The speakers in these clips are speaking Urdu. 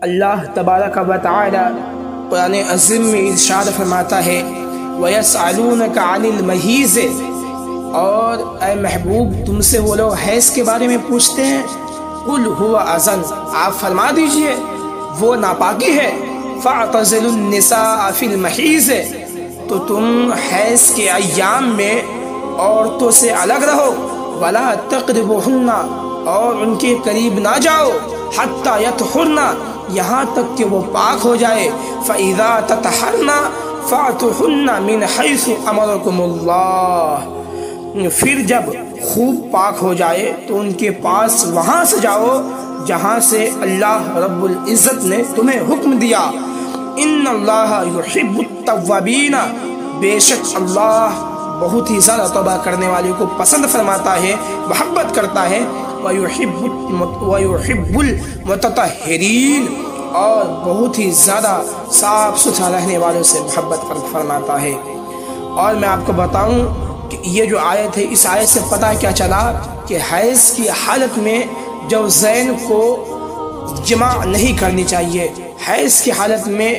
اللہ تبارک و تعالی قرآن عظیم میں ارشاد فرماتا ہے وَيَسْأَلُونَكَ عَنِ الْمَحِيضِ، اور اے محبوب تم سے وہ لوگ حیض کے بارے میں پوچھتے ہیں، قُلْ هُوَ أَذًى، آپ فرما دیجئے وہ ناپاکی ہے، فَاعْتَزِلُوا النِّسَاءَ فِي الْمَحِيضِ، تو تم حیض کے ایام میں عورتوں سے الگ رہو، وَلَا تَقْرِبُوهُنَّ، اور ان کے قریب نہ جاؤ، حَتَّى يَطْهُرْنَ، یہاں تک کہ وہ پاک ہو جائے، فَإِذَا تَطَهَّرْنَ فَأْتُوهُنَّ مِنْ حَيْثُ أَمَرَكُمُ اللَّهُ، پھر جب خوب پاک ہو جائے تو ان کے پاس وہاں سے جاؤ جہاں سے اللہ رب العزت نے تمہیں حکم دیا، ان اللہ یحب التوابین، بے شک اللہ بہت ہی زیادہ توبہ کرنے والے کو پسند فرماتا ہے، محبت کرتا ہے، وَيُحِبُّ الْمُتَطَهِّرِينَ، اور بہت ہی زیادہ صاف ستھرا رہنے والوں سے محبت فرماتا ہے۔ اور میں آپ کو بتاؤں کہ یہ جو آیت ہے، اس آیت سے پتہ کیا چلا کہ حیض کی حالت میں جو زین کو جماع نہیں کرنی چاہیے، حیض کی حالت میں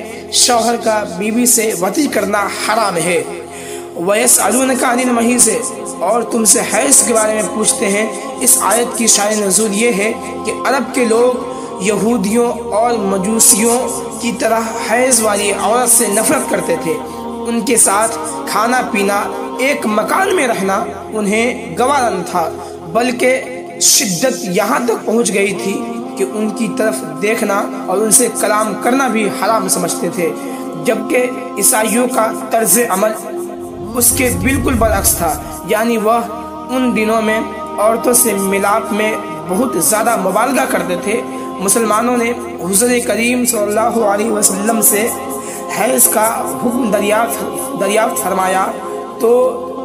شوہر کا بیوی سے وطی کرنا حرام ہے۔ وَيَسْأَلُونَكَ عَنِ الْمَحِيضِ، اور تم سے حیض کے بارے میں پوچھتے ہیں، اس آیت کی شان نزول یہ ہے کہ عرب کے لوگ یہودیوں اور مجوسیوں کی طرح حیض والی عورت سے نفرت کرتے تھے، ان کے ساتھ کھانا پینا، ایک مکان میں رہنا انہیں گوارا نہ تھا، بلکہ شدت یہاں تک پہنچ گئی تھی کہ ان کی طرف دیکھنا اور ان سے کلام کرنا بھی حرام سمجھتے تھے، جبکہ عیسائیوں کا طرز عمل اس کے بالکل برعکس تھا، یعنی وہ ان دنوں میں عورتوں سے ملاپ میں بہت زیادہ مبالغہ کرتے تھے۔ مسلمانوں نے حضور کریم صلی اللہ علیہ وسلم سے حیض کا حکم دریافت فرمایا تو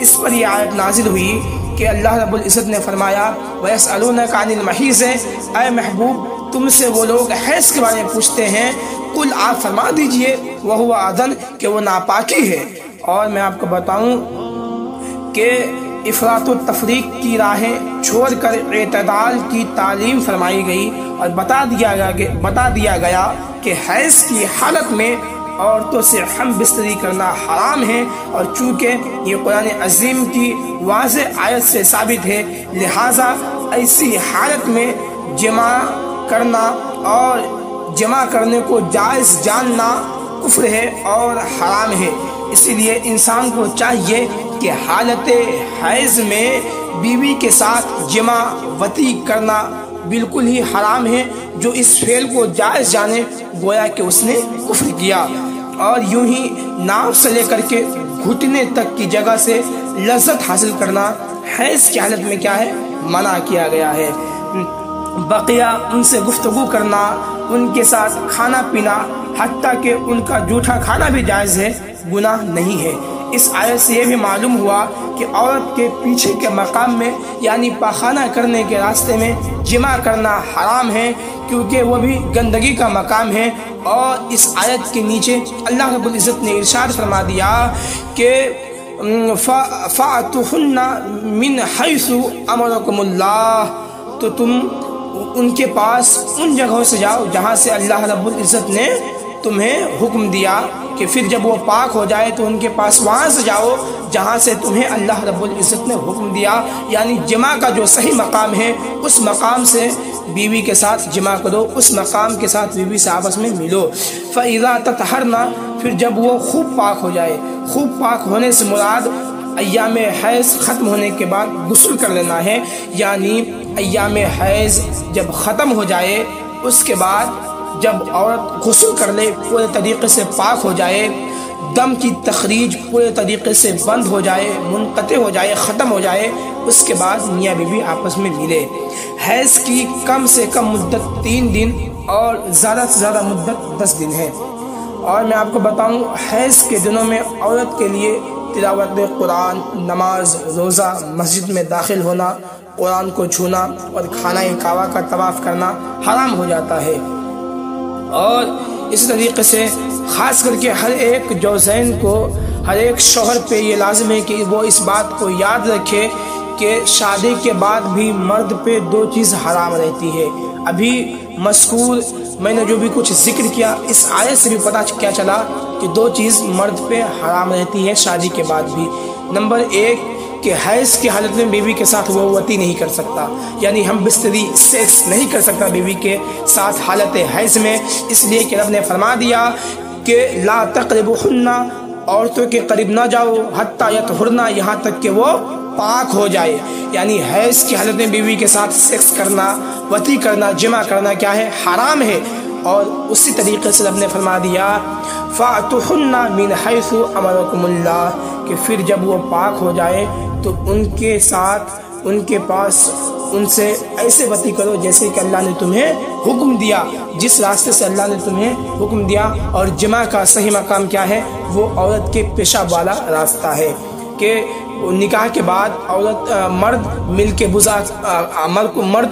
اس پر یہ آیت نازل ہوئی کہ اللہ رب العزت نے فرمایا وَيَسْأَلُونَكَ عَنِ الْمَحِيضِ، اے محبوب تم سے وہ لوگ حیض کے بارے میں پوچھتے ہیں، قل آپ فرما دیجئے وَهُوَ أَذًى، کہ وہ ناپاکی ہے۔ اور میں آپ کو بتاؤں کہ افراط و تفریق کی راہیں چھوڑ کر اعتدال کی تعلیم فرمائی گئی، اور بتا دیا گیا کہ حیض کی حالت میں عورتوں سے ہم بستری کرنا حرام ہے، اور چونکہ یہ قرآن عظیم کی واضح آیت سے ثابت ہے، لہٰذا ایسی حالت میں جماع کرنا اور جمع کرنے کو جائز جاننا کفر ہے اور حرام ہے۔ اسی لیے انسان کو چاہیے کہ حالت حیض میں بیوی کے ساتھ جماع وطی کرنا بالکل ہی حرام ہے، جو اس فعل کو جائز جانے گویا کہ اس نے کفر کیا۔ اور یوں ہی ناف سے لے کر کے گھٹنے تک کی جگہ سے لذت حاصل کرنا حیض کی حالت میں کیا ہے، منع کیا گیا ہے۔ بقیہ ان سے گفتگو کرنا، ان کے ساتھ کھانا پینا، حتیٰ کہ ان کا جھوٹا کھانا بھی جائز ہے، گناہ نہیں ہے۔ اس آیت سے یہ بھی معلوم ہوا کہ عورت کے پیچھے کے مقام میں یعنی پاخانہ کرنے کے راستے میں جماع کرنا حرام ہے، کیونکہ وہ بھی گندگی کا مقام ہے۔ اور اس آیت کے نیچے اللہ رب العزت نے ارشاد فرما دیا کہ فَأْتُوهُنَّ مِنْ حَيْثُ أَمَرَكُمُ اللَّهُ، تو تم ان کے پاس ان جگہوں سے جاؤ جہاں سے اللہ رب العزت نے تمہیں حکم دیا، کہ پھر جب وہ پاک ہو جائے تو ان کے پاس وہاں سے جاؤ جہاں سے تمہیں اللہ رب العزت نے حکم دیا، یعنی جماع کا جو صحیح مقام ہے اس مقام سے بیوی کے ساتھ جماع کرو، اس مقام کے ساتھ بیوی سے آپس میں ملو۔ فَإِذَا تَطَهَّرْنَ، پھر جب وہ خوب پاک ہو جائے، خوب پاک ہونے سے مراد ایام حیض ختم ہونے کے بعد غسل کر لینا ہے، یعنی ایام حیض جب ختم ہو جائے اس کے بعد جب عورت غسل کر لے، پورے طریقے سے پاک ہو جائے، دم کی تخریج پورے طریقے سے بند ہو جائے، منقطع ہو جائے، ختم ہو جائے، اس کے بعد میاں بیوی آپس میں ملے۔ حیض کی کم سے کم مدت 3 دن اور زیادہ سے زیادہ مدت 10 دن ہے۔ اور میں آپ کو بتاؤں حیض کے دنوں میں عورت کے لیے تلاوت قرآن، نماز، روزہ، مسجد میں داخل ہونا، قرآن کو چھونا اور خانہ کعبہ کا طواف کرنا حرام ہو جاتا ہے۔ اور اس طریقے سے خاص کر کے ہر ایک جوزین کو، ہر ایک شوہر پہ یہ لازم ہے کہ وہ اس بات کو یاد رکھے کہ شادی کے بعد بھی مرد پہ 2 چیز حرام رہتی ہے۔ ابھی مذکور میں نے جو بھی کچھ ذکر کیا اس آیت سے بھی پتہ کیا چلا کہ دو چیز مرد پہ حرام رہتی ہے شادی کے بعد بھی۔ نمبر ایک کہ حیض کی حالت میں بیوی کے ساتھ وہ وطی نہیں کر سکتا، یعنی ہم بستری سیکس نہیں کر سکتا بیوی کے ساتھ حالت حیض میں، اس لیے کہ رب نے فرما دیا کہ لا تقربوہن، عورتوں کے قریب نہ جاؤ، حتی یطہرن، یہاں تک کہ وہ پاک ہو جائے، یعنی حیض کی حالت میں بیوی کے ساتھ سیکس کرنا، وطی کرنا، جمع کرنا کیا ہے؟ حرام ہے۔ اور اسی طریقے سے رب نے فرما دیا فَأْتُوهُنَّ مِنْ حَيْثُ أَمَرَكُمُ اللَّهُ، کہ پھر جب وہ پاک ہو جائے تو ان کے ساتھ، ان کے پاس، ان سے ایسے وطی کرو جیسے کہ اللہ نے تمہیں حکم دیا، جس راستے سے اللہ نے تمہیں حکم دیا۔ اور جمع کا صحیح مقام کیا ہے؟ وہ عورت کے پیشاب والا راستہ ہے کہ نکاح کے بعد عورت مرد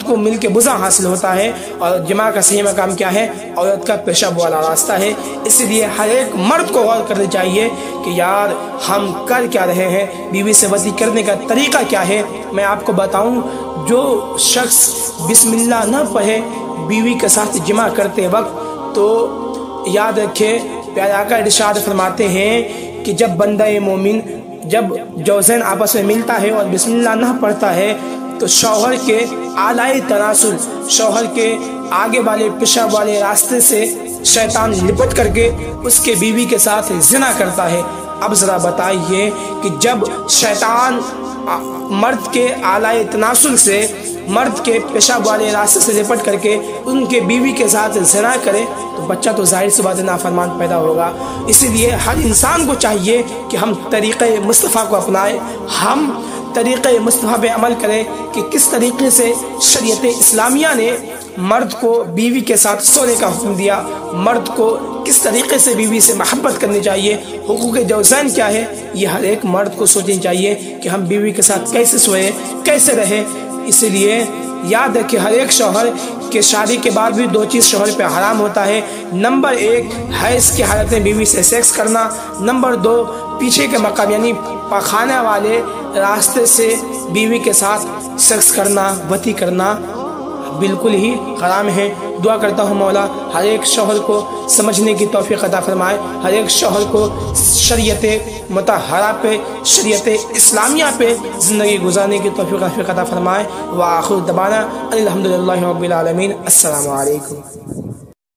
کو مل کے بزا حاصل ہوتا ہے، اور جماع کا صحیح مقام کیا ہے؟ عورت کا پیشاب والا راستہ ہے۔ اس لیے ہر ایک مرد کو غور کرنا چاہیے کہ یار ہم کر کیا رہے ہیں، بیوی سے وطی کرنے کا طریقہ کیا ہے۔ میں آپ کو بتاؤں، جو شخص بسم اللہ نہ پڑھے بیوی کے ساتھ جماع کرتے وقت، تو یاد رکھے پیارے آقا ارشاد فرماتے ہیں کہ جب بندہ مومن جب جوزین آپس میں ملتا ہے اور بسم اللہ نہ پڑھتا ہے تو شوہر کے اعلی تناسل، شوہر کے آگے والے پیشاب والے راستے سے شیطان لپٹ کر کے اس کے بیوی کے ساتھ زنا کرتا ہے۔ اب ذرا بتائیے کہ جب شیطان مرد کے اعلی تناسل سے، مرد کے پیشاب والے راستے سے لپٹ کر کے ان کے بیوی کے ساتھ زنا کرے تو بچہ تو ظاہر سی بات ہے نافرمان پیدا ہوگا۔ اسی لیے ہر انسان کو چاہیے کہ ہم طریقہ مصطفیٰ کو اپنائیں، ہم طریقہ مصطفیٰ پہ عمل کریں کہ کس طریقے سے شریعت اسلامیہ نے مرد کو بیوی کے ساتھ سونے کا حکم دیا، مرد کو کس طریقے سے بیوی سے محبت کرنی چاہیے، حقوق جوزین کیا ہے، یہ ہر ایک مرد کو سوچنی چاہیے کہ ہم بیوی کے ساتھ کیسے سوئے، کیسے رہیں۔ اسی لیے یاد ہے کہ ہر ایک شوہر کے شادی کے بعد بھی دو چیز شوہر پہ حرام ہوتا ہے۔ نمبر ایک حیض کی حالت میں بیوی سے سیکس کرنا، نمبر دو پیچھے کے مقام یعنی پاخانے والے راستے سے بیوی کے ساتھ سیکس کرنا، وطی کرنا بالکل ہی حرام ہے۔ دعا کرتا ہوں مولا ہر ایک شوہر کو سمجھنے کی توفیق عطا فرمائے، ہر ایک شوہر کو شریعت مطہرہ پہ، شریعت اسلامیہ پہ زندگی گزارنے کی توفیق عطا فرمائے۔ وآخر دعوانا الحمدللہ رب العالمین۔ السلام علیکم۔